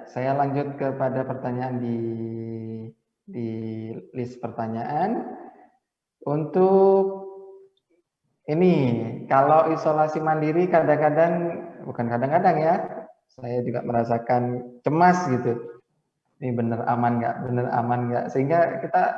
saya lanjut kepada pertanyaan di list pertanyaan. Untuk ini, kalau isolasi mandiri kadang-kadang, bukan kadang-kadang ya, saya juga merasakan cemas gitu. Ini bener aman nggak, sehingga kita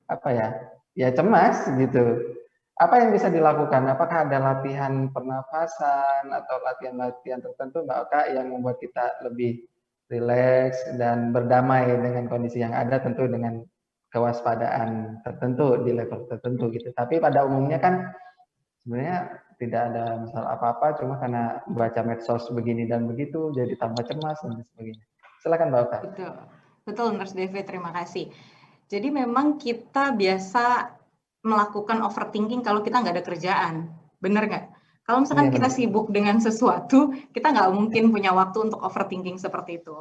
apa ya, ya cemas gitu. Apa yang bisa dilakukan? Apakah ada latihan pernafasan atau latihan-latihan tertentu Mbak Oka yang membuat kita lebih rileks dan berdamai dengan kondisi yang ada, tentu dengan kewaspadaan tertentu di level tertentu gitu. Tapi pada umumnya kan sebenarnya tidak ada masalah apa-apa, cuma karena baca medsos begini dan begitu jadi tambah cemas dan sebagainya. Silakan Mbak Oka. Betul, betul Mas David, terima kasih. Jadi memang kita biasa melakukan overthinking kalau kita nggak ada kerjaan, bener nggak? Kalau Iya misalkan kita benar. sibuk dengan sesuatu, kita nggak mungkin punya waktu untuk overthinking seperti itu.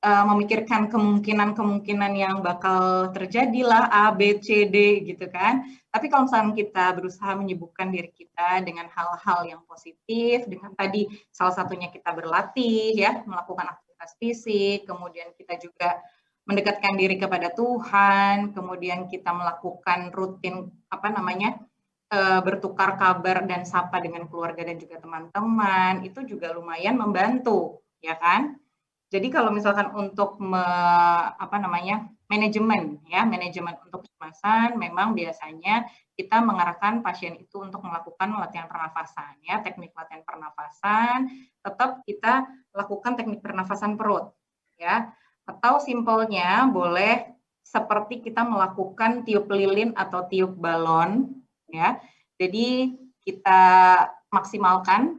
Memikirkan kemungkinan-kemungkinan yang bakal terjadi lah, A, B, C, D gitu kan. Tapi kalau misalkan kita berusaha menyibukkan diri kita dengan hal-hal yang positif, dengan tadi salah satunya kita berlatih ya, melakukan aktivitas fisik, kemudian kita juga mendekatkan diri kepada Tuhan, kemudian kita melakukan rutin bertukar kabar dan sapa dengan keluarga dan juga teman-teman, itu juga lumayan membantu, ya kan? Jadi kalau misalkan untuk manajemen untuk kecemasan, memang biasanya kita mengarahkan pasien itu untuk melakukan latihan pernafasan, ya, teknik latihan pernafasan. Tetap kita lakukan teknik pernafasan perut, ya. Atau simpelnya boleh seperti kita melakukan tiup lilin atau tiup balon, ya. Jadi kita maksimalkan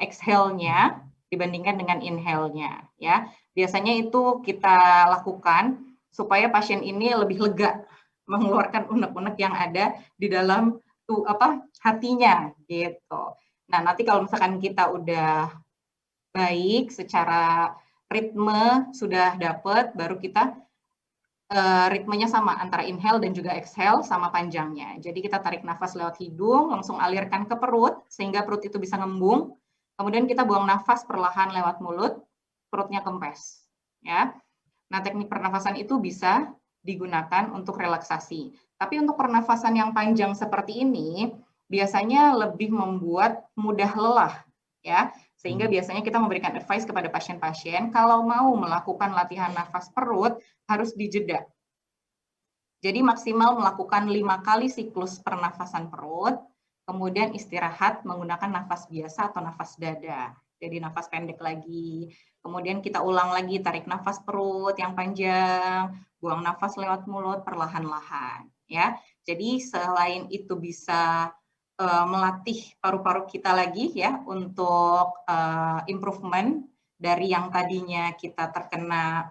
exhale-nya dibandingkan dengan inhale-nya, ya. Biasanya itu kita lakukan supaya pasien ini lebih lega mengeluarkan unek-unek yang ada di dalam hatinya gitu. Nah, nanti kalau misalkan kita udah baik secara ritme sudah dapat, baru kita ritmenya sama antara inhale dan juga exhale sama panjangnya. Jadi kita tarik nafas lewat hidung, langsung alirkan ke perut sehingga perut itu bisa ngembung. Kemudian kita buang nafas perlahan lewat mulut, perutnya kempes. Ya. Nah, teknik pernafasan itu bisa digunakan untuk relaksasi. Tapi untuk pernafasan yang panjang seperti ini biasanya lebih membuat mudah lelah, ya. Sehingga biasanya kita memberikan advice kepada pasien-pasien kalau mau melakukan latihan nafas perut harus dijeda. Jadi maksimal melakukan 5 kali siklus pernafasan perut, kemudian istirahat menggunakan nafas biasa atau nafas dada. Jadi nafas pendek lagi. Kemudian kita ulang lagi, tarik nafas perut yang panjang, buang nafas lewat mulut perlahan-lahan. Ya, jadi selain itu bisa melatih paru-paru kita lagi ya untuk improvement dari yang tadinya kita terkena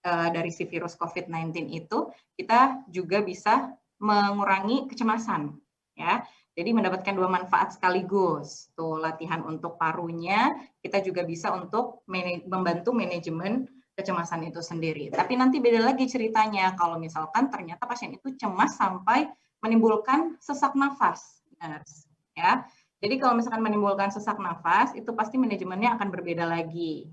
dari si virus COVID-19 itu, kita juga bisa mengurangi kecemasan ya. Jadi mendapatkan dua manfaat sekaligus. Tuh latihan untuk parunya, kita juga bisa untuk membantu manajemen kecemasan itu sendiri. Tapi nanti beda lagi ceritanya kalau misalkan ternyata pasien itu cemas sampai menimbulkan sesak nafas. Ya. Jadi kalau misalkan menimbulkan sesak nafas, itu pasti manajemennya akan berbeda lagi.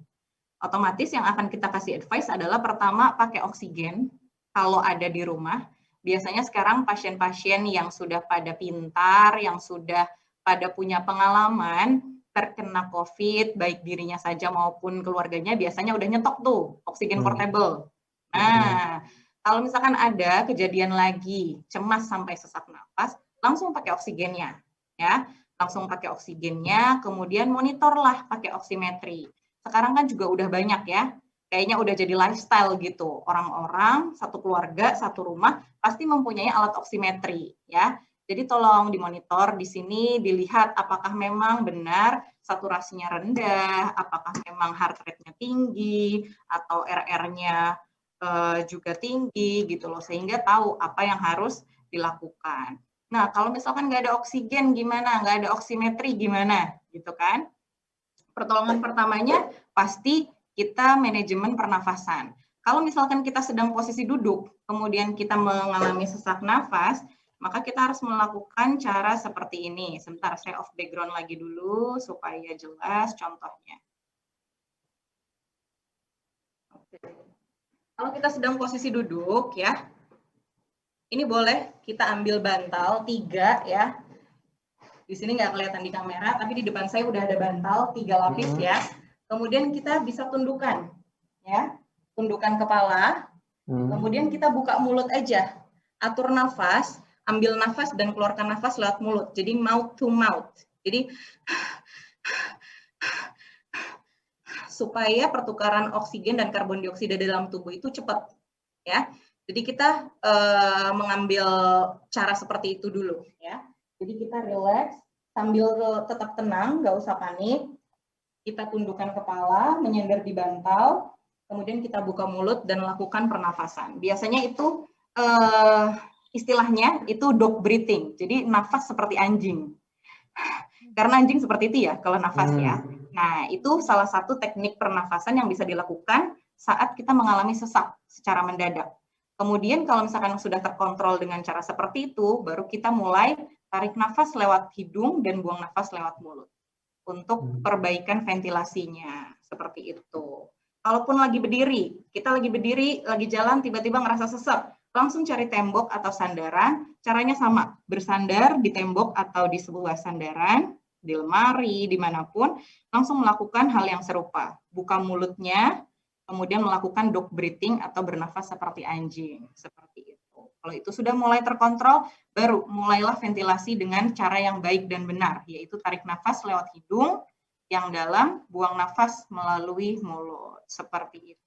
Otomatis yang akan kita kasih advice adalah pertama pakai oksigen kalau ada di rumah. Biasanya sekarang pasien-pasien yang sudah pada pintar, yang sudah pada punya pengalaman terkena COVID, baik dirinya saja maupun keluarganya, biasanya udah nyetok tuh oksigen portable. Nah, kalau misalkan ada kejadian lagi cemas sampai sesak nafas, langsung pakai oksigennya, ya. Langsung pakai oksigennya, kemudian monitorlah pakai oximetry. Sekarang kan juga udah banyak ya, kayaknya udah jadi lifestyle gitu. Orang-orang, satu keluarga, satu rumah, pasti mempunyai alat oximetry ya. Jadi tolong dimonitor di sini, dilihat apakah memang benar saturasinya rendah, apakah memang heart rate-nya tinggi, atau RR-nya juga tinggi gitu loh, sehingga tahu apa yang harus dilakukan. Nah, kalau misalkan nggak ada oksigen gimana, nggak ada oximetry gimana gitu kan. Pertolongan pertamanya pasti kita manajemen pernafasan. Kalau misalkan kita sedang posisi duduk, kemudian kita mengalami sesak nafas, maka kita harus melakukan cara seperti ini. Sebentar, saya off background lagi dulu supaya jelas contohnya. Kalau kita sedang posisi duduk ya, ini boleh kita ambil bantal 3 ya. Di sini nggak kelihatan di kamera, tapi di depan saya udah ada bantal 3 lapis ya. Kemudian kita bisa tundukkan ya, tundukkan kepala. Kemudian kita buka mulut aja, atur nafas, ambil nafas dan keluarkan nafas lewat mulut. Jadi mouth to mouth. Jadi supaya pertukaran oksigen dan karbon dioksida dalam tubuh itu cepat ya. Jadi kita mengambil cara seperti itu dulu ya. Jadi kita relax sambil tetap tenang, nggak usah panik. Kita tundukkan kepala, menyender di bantal, kemudian kita buka mulut dan lakukan pernafasan. Biasanya itu istilahnya itu dog breathing. Jadi nafas seperti anjing. Karena anjing seperti itu ya kalau nafas ya. Nah, itu salah satu teknik pernafasan yang bisa dilakukan saat kita mengalami sesak secara mendadak. Kemudian kalau misalkan sudah terkontrol dengan cara seperti itu, baru kita mulai tarik nafas lewat hidung dan buang nafas lewat mulut untuk perbaikan ventilasinya, seperti itu. Kalaupun lagi berdiri, kita lagi berdiri, lagi jalan, tiba-tiba ngerasa sesak, langsung cari tembok atau sandaran. Caranya sama, bersandar di tembok atau di sebuah sandaran, di lemari, dimanapun, langsung melakukan hal yang serupa. Buka mulutnya, kemudian melakukan dog breathing atau bernafas seperti anjing, seperti itu. Kalau itu sudah mulai terkontrol, baru mulailah ventilasi dengan cara yang baik dan benar, yaitu tarik nafas lewat hidung yang dalam, buang nafas melalui mulut, seperti itu.